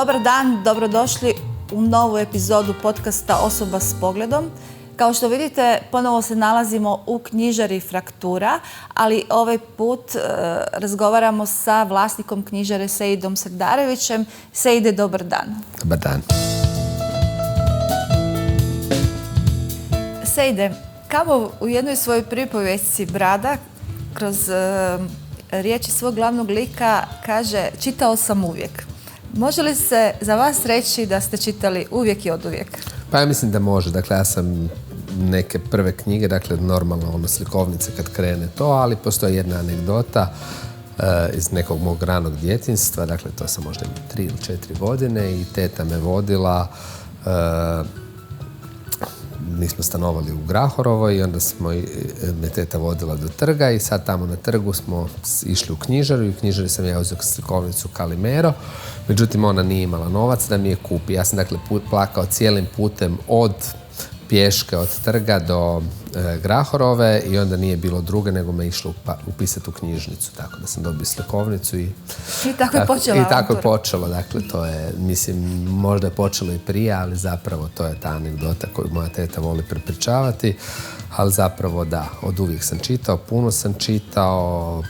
Dobar dan, dobrodošli u novu epizodu podcasta Osoba s pogledom. Kao što vidite, ponovo se nalazimo u knjižari Fraktura, ali ovaj put razgovaramo sa vlasnikom knjižare Seidom Srdarevićem. Seide, dobar dan. Dobar dan. Seide, Kamo u jednoj svojoj pripovjesci Brada kroz riječi svog glavnog lika kaže: čitao sam uvijek. Može li se za vas reći da ste čitali uvijek i oduvijek? Pa ja mislim da može. Dakle, ja sam neke prve knjige, dakle normalno slikovnice kad krene to, ali postoji jedna anegdota iz nekog mog ranog djetinjstva, dakle to sam možda 3 ili 4 godine i teta me vodila, mi smo stanovali u Grahorovoj i onda me teta vodila do trga i sad tamo na trgu smo išli u knjižaru i u knjižari sam ja uzeo slikovnicu Kalimero, međutim ona nije imala novac da mi je kupi. Ja sam dakle plakao cijelim putem od pješke od trga do Grahorove i onda nije bilo druge nego me išlo upisati u knjižnicu, tako da sam dobio slikovnicu i tako je počela. I tako je počelo, dakle to je, mislim, možda je počelo i prije, ali zapravo to je ta anegdota koju moja teta voli prepričavati, ali zapravo da, od uvijek sam čitao, puno sam čitao,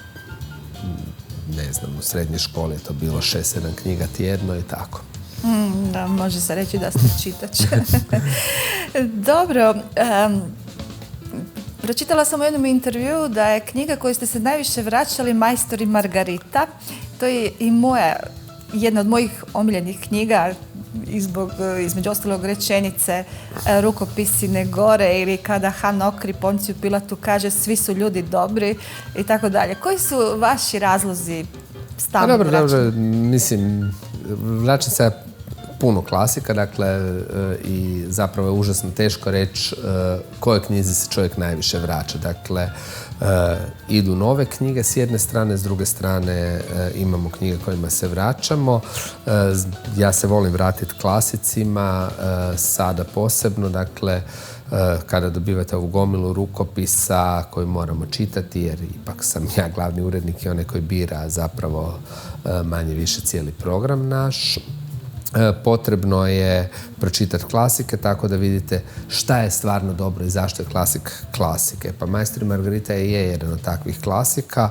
ne znam, u srednjoj školi je to bilo 6-7 knjiga tjedno i tako. Da, može se reći da ste čitač. Dobro, pročitala sam u jednom intervjuu da je knjiga koju ste se najviše vraćali Majstor i Margarita. To je i jedna od mojih omiljenih knjiga, između ostalog rečenice rukopisi ne gore ili kada Han okri Ponciju Pilatu kaže svi su ljudi dobri i tako dalje. Koji su vaši razlozi stalno vraćanja? Dobro, mislim, vraćam se puno klasika, dakle, i zapravo je užasno teško reći kojoj knjizi se čovjek najviše vraća. Dakle, idu nove knjige s jedne strane, s druge strane imamo knjige kojima se vraćamo. Ja se volim vratiti klasicima, sada posebno, dakle, kada dobivate ovu gomilu rukopisa koju moramo čitati, jer ipak sam ja glavni urednik i onaj koji bira zapravo manje više cijeli program naš. Potrebno je pročitati klasike tako da vidite šta je stvarno dobro i zašto je klasik klasike. Pa Majstor i Margarita je jedan od takvih klasika,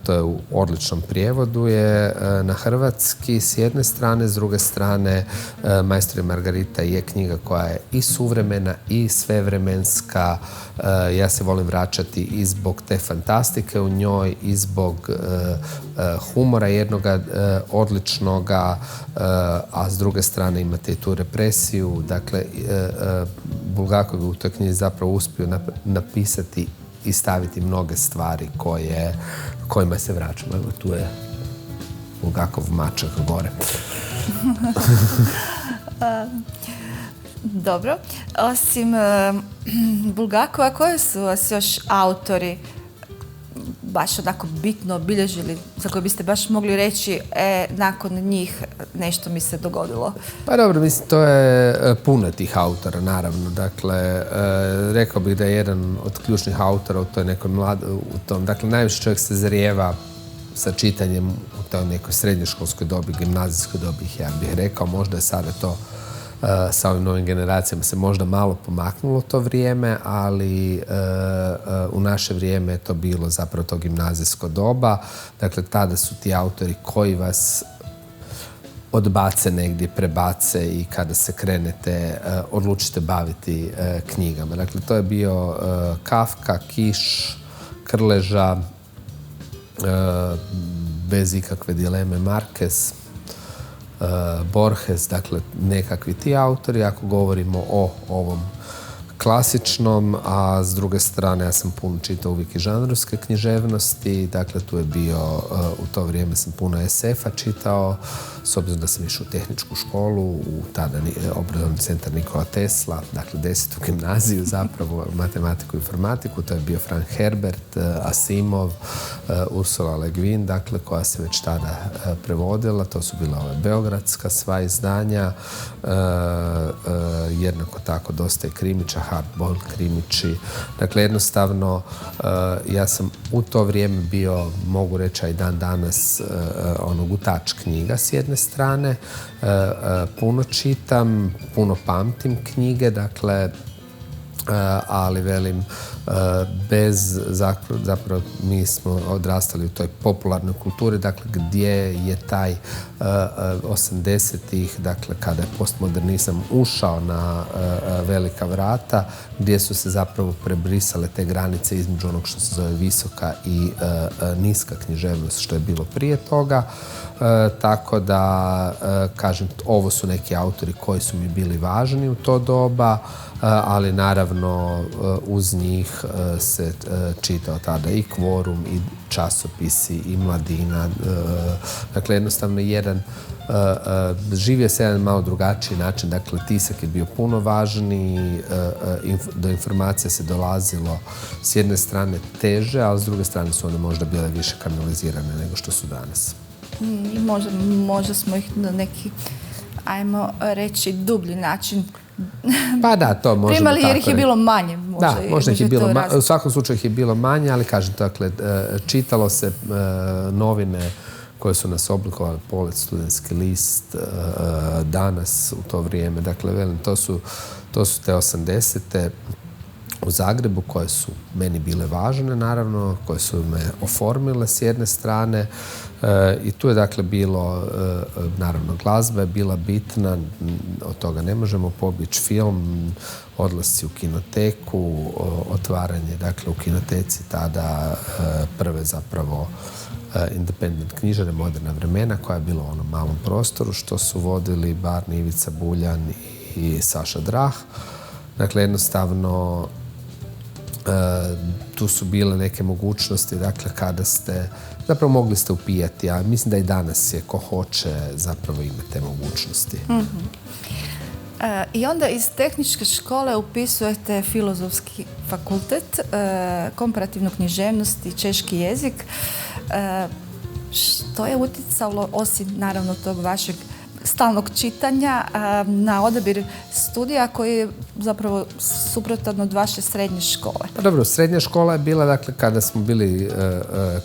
to je u odličnom prijevodu je na hrvatski s jedne strane, s druge strane Majstor i Margarita je knjiga koja je i suvremena i svevremenska. Ja se volim vraćati i zbog te fantastike u njoj i zbog humora jednoga odličnoga, a s druge strane imate i tu represiju. Dakle, Bulgakov je u toj knjizi zapravo uspio napisati i staviti mnoge stvari kojima se vraćamo. Evo tu je Bulgakov mačak gore. Dobro. Osim Bulgakova, koji su vas još autori baš onako bitno obilježili, za koje biste baš mogli reći nakon njih nešto mi se dogodilo? Pa dobro, mislim, to je puno tih autora, naravno. Dakle, rekao bih da je jedan od ključnih autora u toj nekoj dakle, najviše čovjek se zrijeva sa čitanjem u toj nekoj srednjoškolskoj dobi, gimnazijskoj dobi, ja bih rekao. Možda je sada to sa ovim novim generacijama se možda malo pomaknulo to vrijeme, ali u naše vrijeme je to bilo zapravo to gimnazijsko doba. Dakle, tada su ti autori koji vas odbace negdje, prebace i kada se krenete, odlučite baviti knjigama. Dakle, to je bio Kafka, Kiš, Krleža, bez ikakve dileme Marquez, Borges, dakle nekakvi ti autori, ako govorimo o ovom klasičnom, a s druge strane ja sam puno čitao uvijek i žanrovske književnosti, dakle tu je bio, u to vrijeme sam puno SF-a čitao, s obzirom da sam išao u tehničku školu, u tada obrazovni centar Nikola Tesla, dakle 10. gimnaziju zapravo, matematiku i informatiku, to je bio Frank Herbert, Asimov, Ursula Le Guin, dakle koja se već tada prevodila, to su bila ove beogradska sva izdanja, jednako tako dosta i krimića, hardboiled krimići. Dakle, jednostavno, ja sam u to vrijeme bio, mogu reći, i dan danas, gutač knjiga s jedne strane. Puno čitam, puno pamtim knjige, dakle, ali velim, zapravo mi smo odrastali u toj popularnoj kulturi, dakle gdje je taj 80-ih, dakle kada je postmodernizam ušao na velika vrata, gdje su se zapravo prebrisale te granice između onog što se zove visoka i niska književnost, što je bilo prije toga. Tako da, kažem, ovo su neki autori koji su mi bili važni u to doba, ali naravno uz njih se čitao tada i Kvorum, i časopisi, i Mladina. Dakle, jednostavno živio se jedan malo drugačiji način. Dakle, tisak je bio puno važniji, do informacija se dolazilo s jedne strane teže, ali s druge strane su one možda bile više kanalizirane nego što su danas. I možda smo ih na neki, ajmo reći, dublji način pa da, to možemo primali jer ih je bilo manje. Možda ih je bilo manje. U svakom slučaju ih je bilo manje, ali kažem, dakle, čitalo se novine koje su nas oblikovali, Polet, Studentski list, Danas u to vrijeme. Dakle, velim, to su te 80-te u Zagrebu koje su meni bile važne, naravno, koje su me oformile s jedne strane. I tu je dakle bilo, naravno, glazba je bila bitna, od toga ne možemo pobjeći, film, odlasci u kinoteku, otvaranje, dakle, u kinoteci tada prve zapravo independent knjižare, Moderna vremena, koja je bila u onom malom prostoru, što su vodili Barni, Ivica Buljan i Saša Drah. Dakle, jednostavno, tu su bile neke mogućnosti, dakle, kada ste, zapravo mogli ste upijati, a mislim da i danas je ko hoće zapravo ima te mogućnosti. I onda iz tehničke škole upisujete filozofski fakultet, komparativnu književnost i češki jezik. Što je utjecalo, osim naravno tog vašeg stalnog čitanja, na odabir studija koji je zapravo suprotan od vaše srednje škole? Pa dobro, srednja škola je bila, dakle, kada smo bili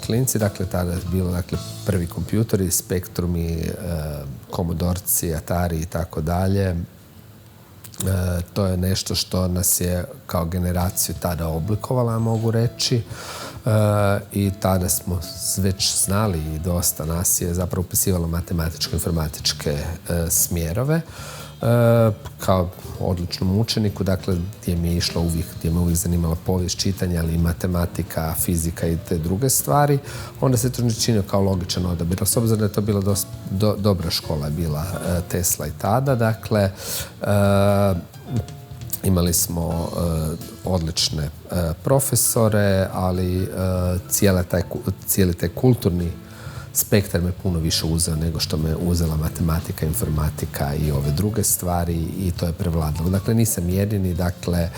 klinci, dakle, tada je bilo, dakle, prvi kompjuteri, Spektrumi, Komodorci, Atari i tako dalje. To je nešto što nas je kao generaciju tada oblikovala, mogu reći. I tada smo već znali, i dosta nas je zapravo upisivalo matematičko-informatičke smjerove. Kao odličnom učeniku, dakle, gdje me uvijek zanimala povijest, čitanja, ali i matematika, fizika i te druge stvari, onda se to činio kao logičan odabir. S obzirom da je to bila dobra škola, je bila Tesla i tada, dakle, imali smo odlične profesore, ali cijeli taj kulturni spektar me puno više uzeo nego što me uzela matematika, informatika i ove druge stvari, i to je prevladalo. Dakle, nisam jedini, dakle,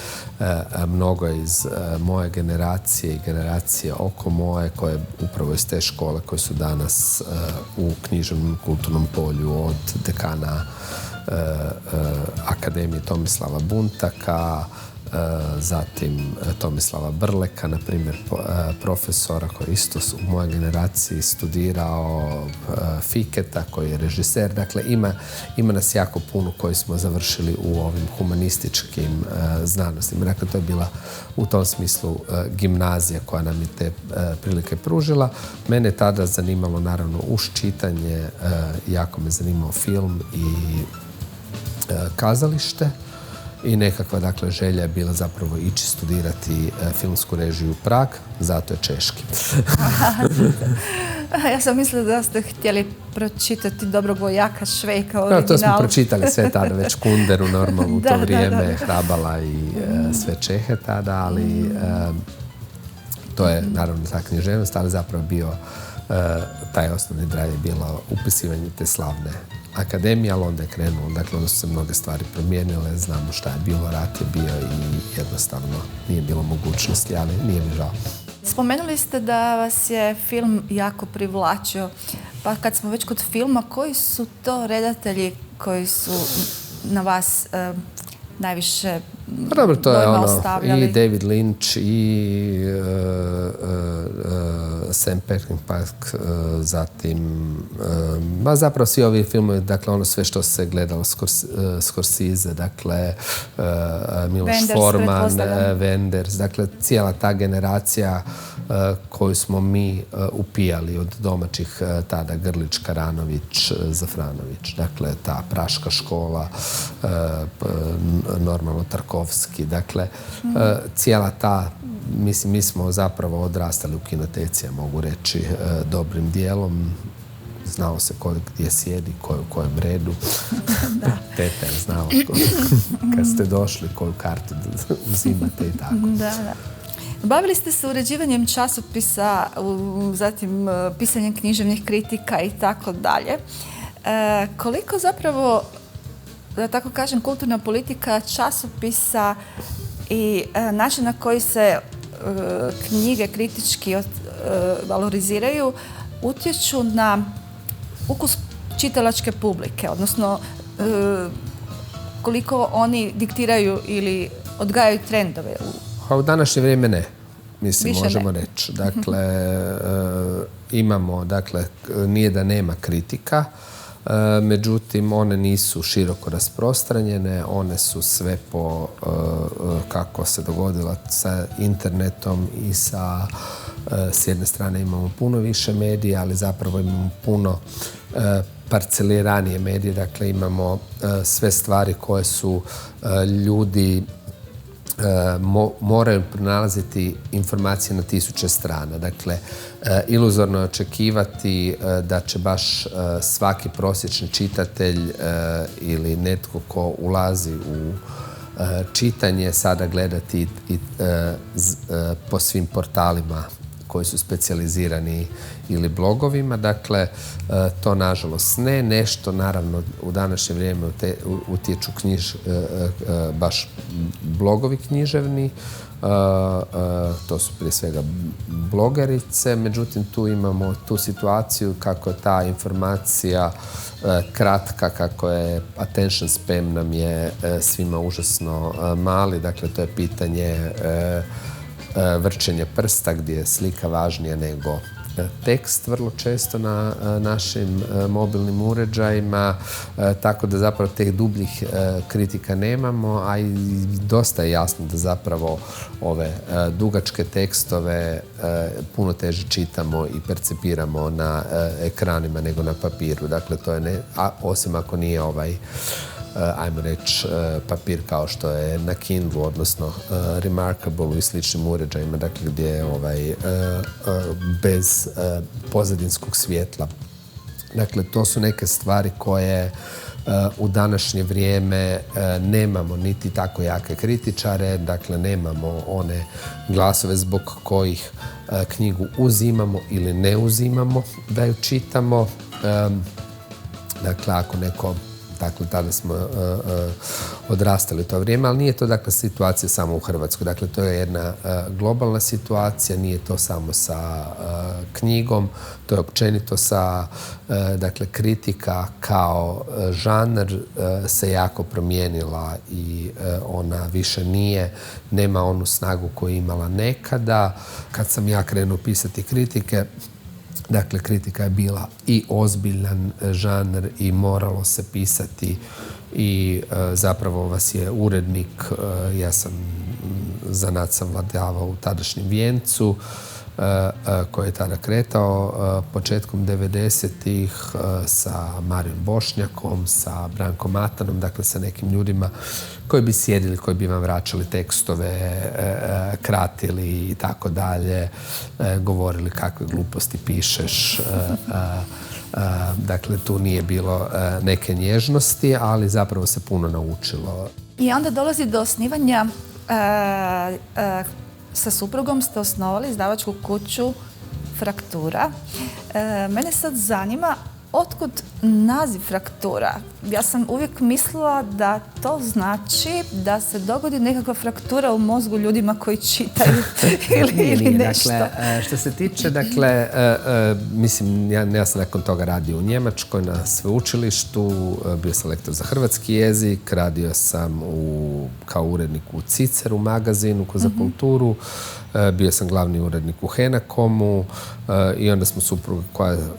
mnogo iz moje generacije i generacije oko moje, koje upravo iz te škole koje su danas u književnom kulturnom polju, od dekana Akademije Tomislava Buntaka, zatim Tomislava Brleka, na primjer, profesora koji isto u mojoj generaciji studirao, Fiketa koji je režiser. Dakle, ima nas jako puno koji smo završili u ovim humanističkim znanostima. Dakle, to je bila u tom smislu gimnazija koja nam je te prilike pružila. Mene je tada zanimalo, naravno, uz čitanje, jako me zanimao film i kazalište. I nekakva, dakle, želja je bila zapravo ići studirati filmsku režiju u Prag, zato je češki. Ja sam mislila da ste htjeli pročitati Dobrog vojaka Švejka, original. To smo pročitali sve tada, već Kunderu, normalno, u to vrijeme, Hrabala i sve Čehe tada, ali to je, naravno, ta književnost, ali zapravo bio taj osnovni drive je bilo upisivanje te slavne akademije, ali onda je krenulo. Dakle, onda su se mnoge stvari promijenile, znamo šta je bilo, rat je bio i jednostavno nije bilo mogućnosti, ali nije mi žao. Spomenuli ste da vas je film jako privlačio, pa kad smo već kod filma, koji su to redatelji koji su na vas najviše Dobro, to je dojma ono ostavljali? i David Lynch i Sam Peckinpah, zatim zapravo svi ovi filmovi, dakle ono sve što se gledalo, Scorsese, dakle Miloš Wenders, Forman, pretpostavljam. Wenders, dakle cijela ta generacija koju smo mi upijali od domaćih tada, Grlić, Karanović, Zafranović, dakle ta Praška škola, normalno Tarkovski, dakle cijela ta, mislim, mi smo zapravo odrastali u kinoteci, ja mogu reći, dobrim dijelom. Znao se ko gdje sjedi, ko je u kojem redu. Teta je znao kad ste došli, koju kartu uzimate i tako. Da. Bavili ste se uređivanjem časopisa, zatim pisanjem književnih kritika i tako dalje. Koliko zapravo, da tako kažem, kulturna politika časopisa i način na koji se knjige kritički valoriziraju utječu na ukus čitalačke publike, odnosno koliko oni diktiraju ili odgajaju trendove? U današnje vrijeme ne, mislim, Više možemo ne. reći. Dakle, imamo, dakle, nije da nema kritika, međutim, one nisu široko rasprostranjene, one su sve po, kako se dogodilo sa internetom i sa, s jedne strane imamo puno više medija, ali zapravo imamo puno parceliranije medije, dakle imamo sve stvari koje su ljudi moraju pronalaziti informacije na 1000 strana. Dakle, iluzorno je očekivati da će baš svaki prosječni čitatelj ili netko ko ulazi u čitanje sada gledati po svim portalima koji su specijalizirani ili blogovima. Dakle, to nažalost ne. Nešto, naravno, u današnje vrijeme utječu baš blogovi književni. To su prije svega blogerice. Međutim, tu imamo tu situaciju kako je ta informacija kratka, kako je attention span nam je svima užasno mali. Dakle, to je pitanje vrčenje prsta gdje je slika važnija nego tekst vrlo često na našim mobilnim uređajima, tako da zapravo teh dubljih kritika nemamo, a i dosta je jasno da zapravo ove dugačke tekstove puno teže čitamo i percipiramo na ekranima nego na papiru. Dakle, to je osim ako nije ajmo reći, papir kao što je na Kindlu, odnosno Remarkable i sličnim uređajima, dakle gdje je bez pozadinskog svjetla. Dakle, to su neke stvari koje u današnje vrijeme nemamo niti tako jake kritičare, dakle nemamo one glasove zbog kojih knjigu uzimamo ili ne uzimamo da ju čitamo. Dakle, ako neko, dakle, tada smo odrastali u to vrijeme, ali nije to, dakle, situacija samo u Hrvatskoj. Dakle, to je jedna globalna situacija, nije to samo sa knjigom, to je općenito sa, dakle, kritika kao žanr se jako promijenila i ona više nema onu snagu koju je imala nekada. Kad sam ja krenuo pisati kritike, dakle, kritika je bila i ozbiljan žanr i moralo se pisati i zapravo vas je urednik, ja sam zanat savladavao u tadašnjem Vijencu, koji je tada kretao početkom 90-ih sa Marijom Bošnjakom, sa Brankom Matanom, dakle sa nekim ljudima koji bi sjedili, koji bi vam vraćali tekstove, kratili i tako dalje, govorili kakve gluposti pišeš. Dakle, tu nije bilo neke nježnosti, ali zapravo se puno naučilo. I onda dolazi do osnivanja, sa suprugom ste osnovali izdavačku kuću Fraktura. Mene sad zanima otkud naziv fraktura? Ja sam uvijek mislila da to znači da se dogodi nekakva fraktura u mozgu ljudima koji čitaju ili nešto. Dakle, što se tiče, dakle, mislim, ja sam nakon toga radio u Njemačkoj na sveučilištu, bio sam lektor za hrvatski jezik, radio sam kao urednik u Ciceru magazinu za kulturu, bio sam glavni urednik u Henakomu i onda smo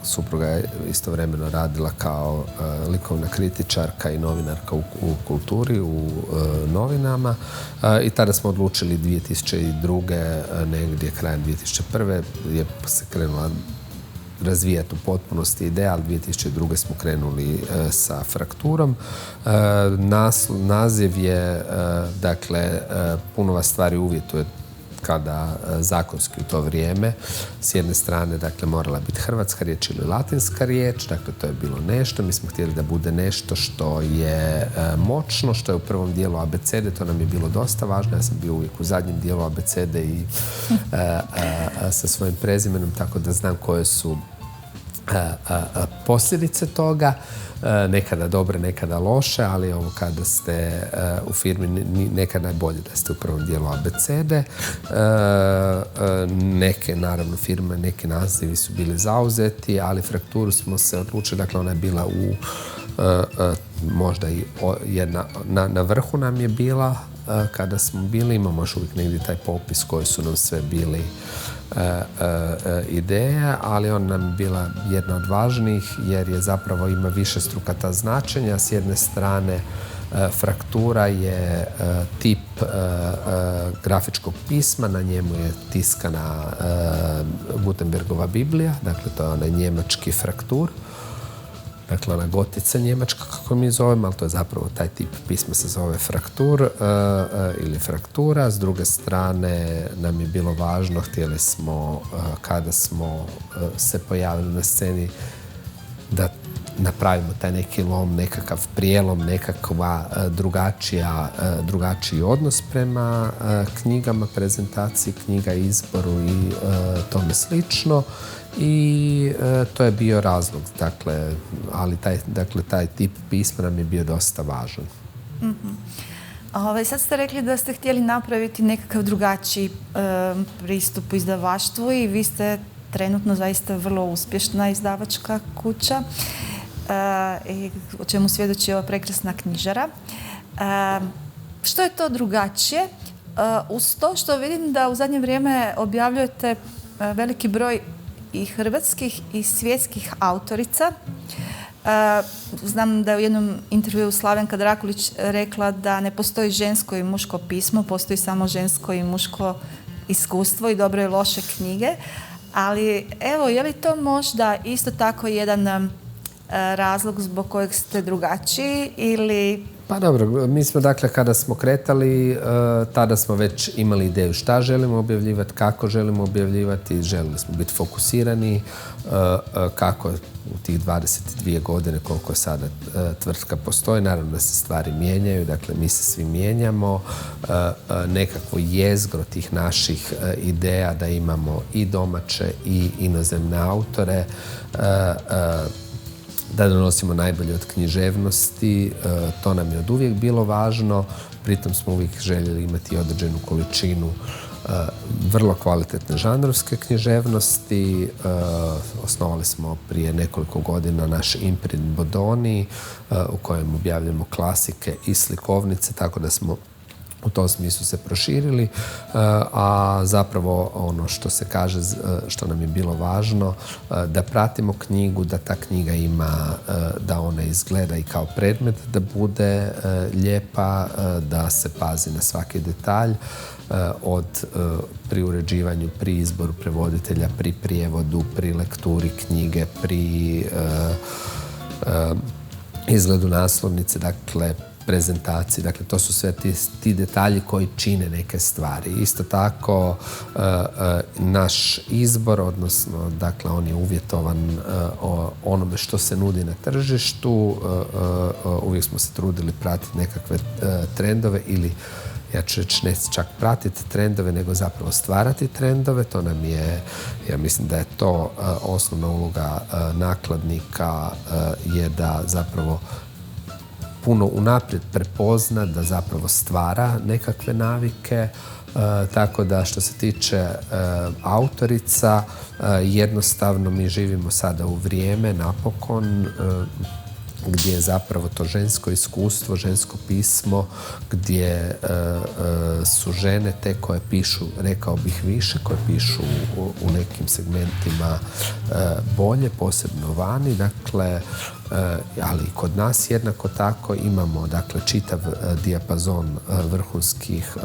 supruga je istovremeno radila kao likovna kritičarka i novinarka u kulturi, u novinama i tada smo odlučili 2002. negdje krajem 2001. je se krenula razvijati u potpunosti ideja, ali 2002. smo krenuli sa frakturom. Naziv je, dakle, puno vas stvari uvjetuje kada zakonski u to vrijeme s jedne strane, dakle, morala biti hrvatska riječ ili latinska riječ, dakle, to je bilo nešto. Mi smo htjeli da bude nešto što je moćno, što je u prvom dijelu abecede, to nam je bilo dosta važno. Ja sam bio uvijek u zadnjem dijelu abecede i sa svojim prezimenom, tako da znam koje su posljedice toga, nekada dobre, nekada loše, ali ovo kada ste u firmi nekada je bolje da ste u prvom dijelu abecede. Neke, naravno, firme, neki nazivi su bili zauzeti, ali frakturu smo se odlučili, dakle ona je bila u možda i jedna na vrhu nam je bila kada smo bili, imamo još uvijek negdje taj popis koji su nam sve bili ideje, ali ona nam je bila jedna od važnijih jer je zapravo ima više strukata značenja. S jedne strane fraktura je tip grafičkog pisma, na njemu je tiskana Gutenbergova Biblija, dakle to je onaj njemački fraktur. Dakle, ona gotica njemačka, kako mi zovemo, ali to je zapravo taj tip pisma se zove fraktur ili fraktura. S druge strane nam je bilo važno, htjeli smo, kada smo se pojavili na sceni, da napravimo taj neki lom, nekakav prijelom, nekakva drugačiji odnos prema knjigama, prezentaciji knjiga, izboru i tome slično. I to je bio razlog, dakle, ali taj tip pisma nam je bio dosta važan. Sad ste rekli da ste htjeli napraviti nekakav drugačiji pristup u izdavaštvu i vi ste trenutno zaista vrlo uspješna izdavačka kuća, o čemu svjedoči ova prekrasna knjižara. Što je to drugačije? Uz to što vidim da u zadnje vrijeme objavljujete veliki broj i hrvatskih i svjetskih autorica. Znam da je u jednom intervjuu Slavenka Drakulić rekla da ne postoji žensko i muško pismo, postoji samo žensko i muško iskustvo i dobre i loše knjige. Ali evo, je li to možda isto tako jedan razlog zbog kojeg ste drugačiji ili... Pa dobro, mi smo dakle kada smo kretali, tada smo već imali ideju šta želimo objavljivati, kako želimo objavljivati, želili smo biti fokusirani, kako u tih 22 godine koliko sada tvrtka postoji, naravno da se stvari mijenjaju, dakle mi se svi mijenjamo, nekakvo jezgro tih naših ideja da imamo i domaće i inozemne autore, da donosimo najbolje od književnosti, to nam je od uvijek bilo važno, pritom smo uvijek željeli imati određenu količinu vrlo kvalitetne žanrovske književnosti. Osnovali smo prije nekoliko godina naš imprint Bodoni u kojem objavljamo klasike i slikovnice, tako da smo u tom smislu se proširili, a zapravo ono što se kaže, što nam je bilo važno, da pratimo knjigu, da ta knjiga ima, da ona izgleda i kao predmet, da bude lijepa, da se pazi na svaki detalj, pri uređivanju, pri izboru prevoditelja, pri prijevodu, pri lekturi knjige, pri izgledu naslovnice, dakle, prezentaciji. Dakle, to su sve ti detalji koji čine neke stvari. Isto tako, naš izbor, odnosno, dakle, on je uvjetovan onome što se nudi na tržištu. Uvijek smo se trudili pratiti nekakve trendove ili ja ću reći, ne čak pratiti trendove, nego zapravo stvarati trendove. To nam je, ja mislim da je to osnovna uloga nakladnika, je da zapravo puno unaprijed prepozna, da zapravo stvara nekakve navike. Tako da što se tiče autorica, jednostavno mi živimo sada u vrijeme napokon gdje je zapravo to žensko iskustvo, žensko pismo, gdje su žene te koje pišu, rekao bih, više, koje pišu u nekim segmentima bolje, posebno vani. Dakle, ali i kod nas jednako tako imamo, dakle, čitav dijapazon vrhunskih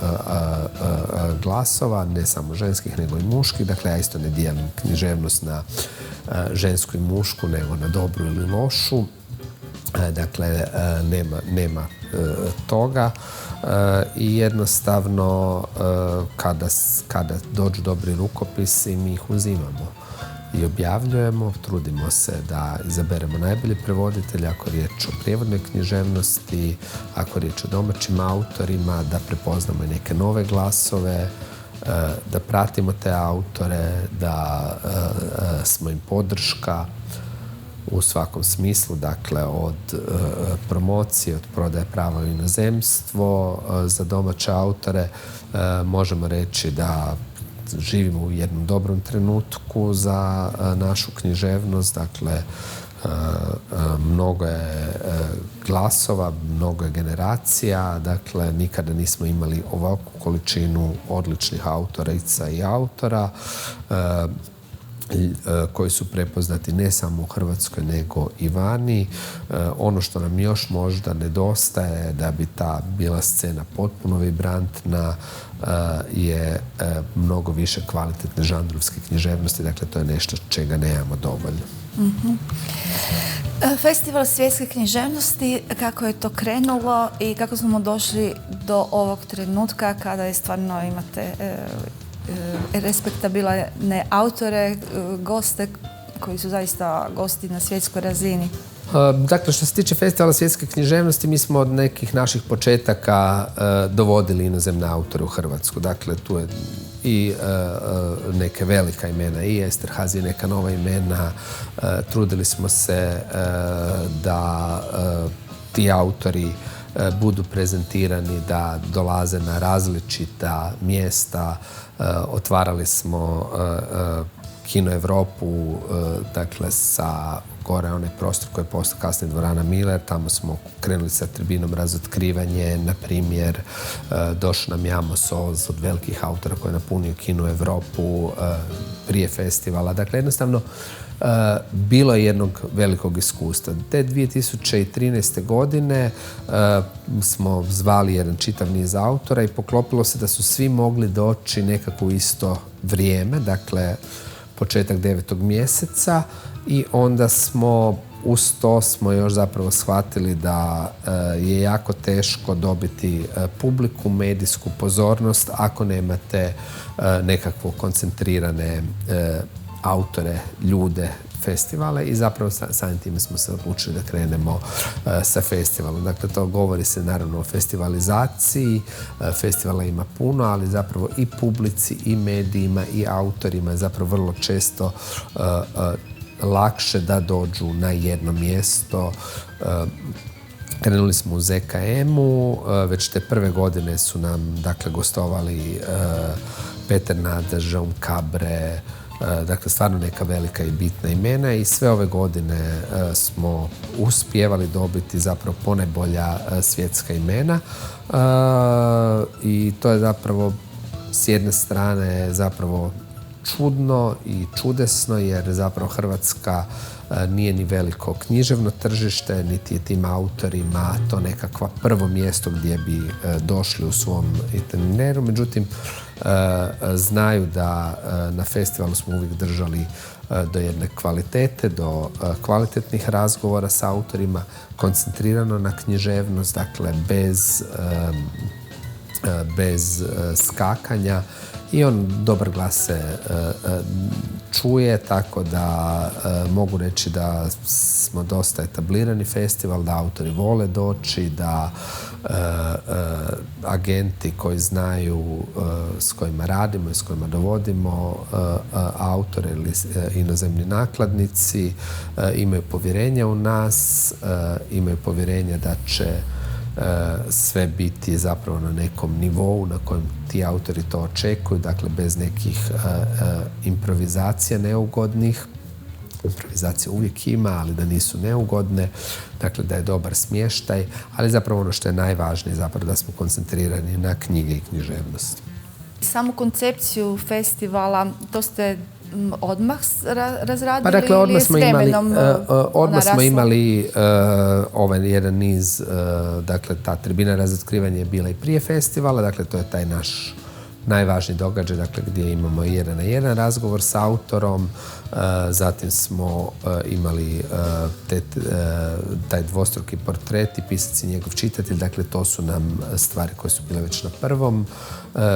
glasova, ne samo ženskih nego i muških. Dakle, ja isto ne dijelim književnost na žensku i mušku, nego na dobru ili lošu. Dakle, nema toga i jednostavno kada dođu dobri rukopisi, mi ih uzimamo i objavljujemo. Trudimo se da izaberemo najbolje prevoditelje ako je riječ o prijevodnoj književnosti, ako je riječ o domaćim autorima, da prepoznamo i neke nove glasove, da pratimo te autore, da smo im podrška u svakom smislu, dakle od promocije, od prodaje prava u inozemstvo. Za domaće autore možemo reći da živimo u jednom dobrom trenutku za našu književnost. Dakle, mnogo je glasova, mnogo je generacija. Dakle, nikada nismo imali ovakvu količinu odličnih autorica i autora koji su prepoznati ne samo u Hrvatskoj nego i vani. Ono što nam još možda nedostaje da bi ta bila scena potpuno vibrantna je mnogo više kvalitetne žanrovske književnosti. Dakle, to je nešto čega nemamo dovoljno. Mm-hmm. Festival svjetske književnosti, kako je to krenulo i kako smo došli do ovog trenutka kada je stvarno imate respektabilne autore, goste koji su zaista gosti na svjetskoj razini? Dakle, što se tiče Festivala svjetske književnosti, mi smo od nekih naših početaka dovodili inozemne autore u Hrvatsku. Dakle, tu je i neke velika imena, i Esterhazy, neka nova imena. Trudili smo se da ti autori budu prezentirani, da dolaze na različita mjesta. Otvarali smo Kino Europu, dakle sa gore onaj prostor koji je postao kasnije dvorana Miller. Tamo smo krenuli sa tribinom Razotkrivanje, na primjer. Došao nam Amos Oz od velikih autora koji je napunio Kino Europu prije festivala. Dakle, jednostavno bilo je jednog velikog iskustva. Te 2013. godine smo zvali jedan čitav niz autora i poklopilo se da su svi mogli doći nekako u isto vrijeme, dakle početak 9. mjeseca, i onda smo uz to smo još zapravo shvatili da je jako teško dobiti publiku, medijsku pozornost ako nemate nekakvo koncentrirane autore, ljude festivala, i zapravo samim time smo se odlučili da krenemo sa festivalom. Dakle, to govori se naravno o festivalizaciji. Festivala ima puno, ali zapravo i publici, i medijima, i autorima je zapravo vrlo često lakše da dođu na jedno mjesto. Krenuli smo u ZKM-u, već te prve godine su nam, dakle, gostovali Peter Nadež, Jaume Cabre, dakle, stvarno neka velika i bitna imena, i sve ove godine smo uspijevali dobiti zapravo ponajbolja svjetska imena, i to je zapravo s jedne strane zapravo čudno i čudesno, jer zapravo Hrvatska nije ni veliko književno tržište, niti je tim autorima to nekakva prvo mjesto gdje bi došli u svom itineraru. Međutim, znaju da na festivalu smo uvijek držali do jedne kvalitete, do kvalitetnih razgovora s autorima, koncentrirano na književnost, dakle bez skakanja, i on dobar glas se čuje, tako da mogu reći da smo dosta etablirani festival, da autori vole doći, da agenti koji znaju s kojima radimo i s kojima dovodimo autore ili inozemni nakladnici imaju povjerenja u nas, imaju povjerenja da će sve biti zapravo na nekom nivou na kojem ti autori to očekuju, dakle bez nekih improvizacija neugodnih. Improvizacije uvijek ima, ali da nisu neugodne, dakle da je dobar smještaj, ali zapravo ono što je najvažnije zapravo da smo koncentrirani na knjige i književnost. Samu koncepciju festivala, to ste odmah razradili, pa dakle, ili je s vremenom odmah smo imali ovaj jedan niz, dakle ta tribina razotkrivanja je bila i prije festivala, dakle to je taj naš najvažniji događaj, dakle gdje imamo jedan na jedan razgovor s autorom, zatim smo imali taj dvostruki portret i pisac i njegov čitatelj, dakle to su nam stvari koje su bile već na prvom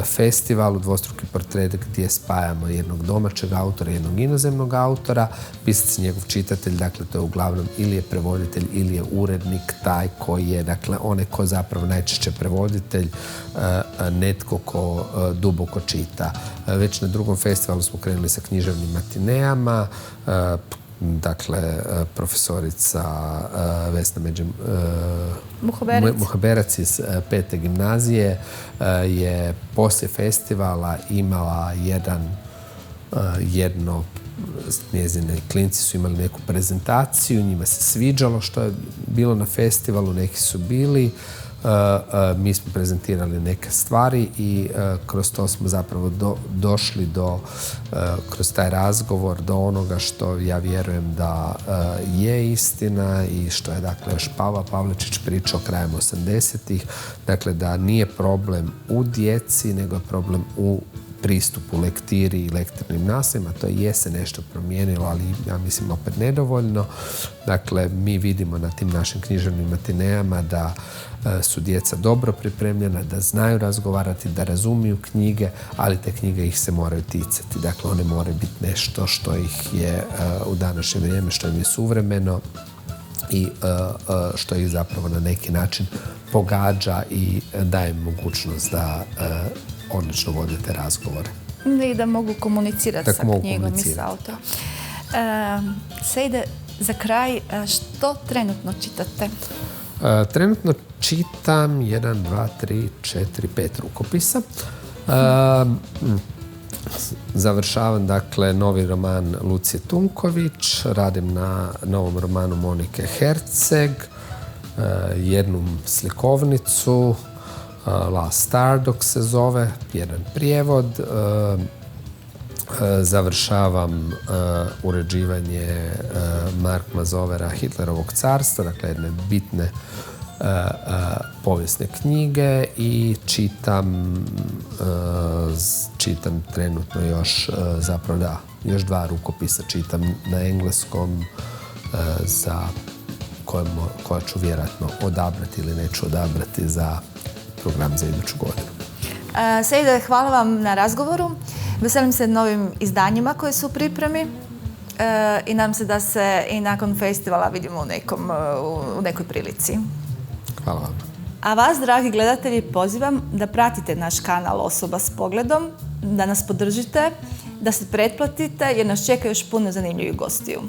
festivalu, dvostruki portret gdje spajamo jednog domaćeg autora i jednog inozemnog autora, pisac i njegov čitatelj, dakle to je uglavnom ili je prevoditelj ili je urednik taj koji je, dakle onaj ko zapravo najčešće prevoditelj, netko ko duboko čita. Već na drugom festivalu smo krenuli sa književnim matineama, dakle profesorica Vesna Muhaberac iz 5. gimnazije je poslije festivala imala jedno, njezine klinci su imali neku prezentaciju, njima se sviđalo što je bilo na festivalu, neki su bili. Mi smo prezentirali neke stvari i kroz to smo zapravo došli do, kroz taj razgovor, do onoga što ja vjerujem da je istina i što je dakle još Pavao Pavličić pričao krajem 80-ih, dakle da nije problem u djeci, nego je problem u pristupu lektiri i lektirnim naslovima. To je se nešto promijenilo, ali ja mislim opet nedovoljno. Dakle, mi vidimo na tim našim književnim matinejama da su djeca dobro pripremljena, da znaju razgovarati, da razumiju knjige, ali te knjige ih se moraju ticati. Dakle, one moraju biti nešto što ih je u današnje vrijeme, što im je suvremeno i što ih zapravo na neki način pogađa i daje mogućnost da odlično vodite razgovore. I da mogu komunicirati sa knjigom i s autorom. Sejde, za kraj, što trenutno čitate? Trenutno čitam 1, 2, 3, 4, 5 rukopisa. Završavam, dakle, novi roman Lucije Tunković, radim na novom romanu Monike Herceg, jednu slikovnicu, Last Star dok se zove, jedan prijevod. Završavam uređivanje Mark Mazovera Hitlerovog carstva, dakle jedne bitne povijesne knjige i čitam trenutno još još 2 rukopisa čitam na engleskom za koja ću vjerojatno odabrati ili neću odabrati za program za iduću godinu. Sejde, hvala vam na razgovoru. Veselim se novim izdanjima koje su u pripremi i nadam se da se i nakon festivala vidimo u nekoj prilici. Hvala vam. A vas, dragi gledatelji, pozivam da pratite naš kanal Osoba s pogledom, da nas podržite, da se pretplatite jer nas čeka još puno zanimljivih gostiju.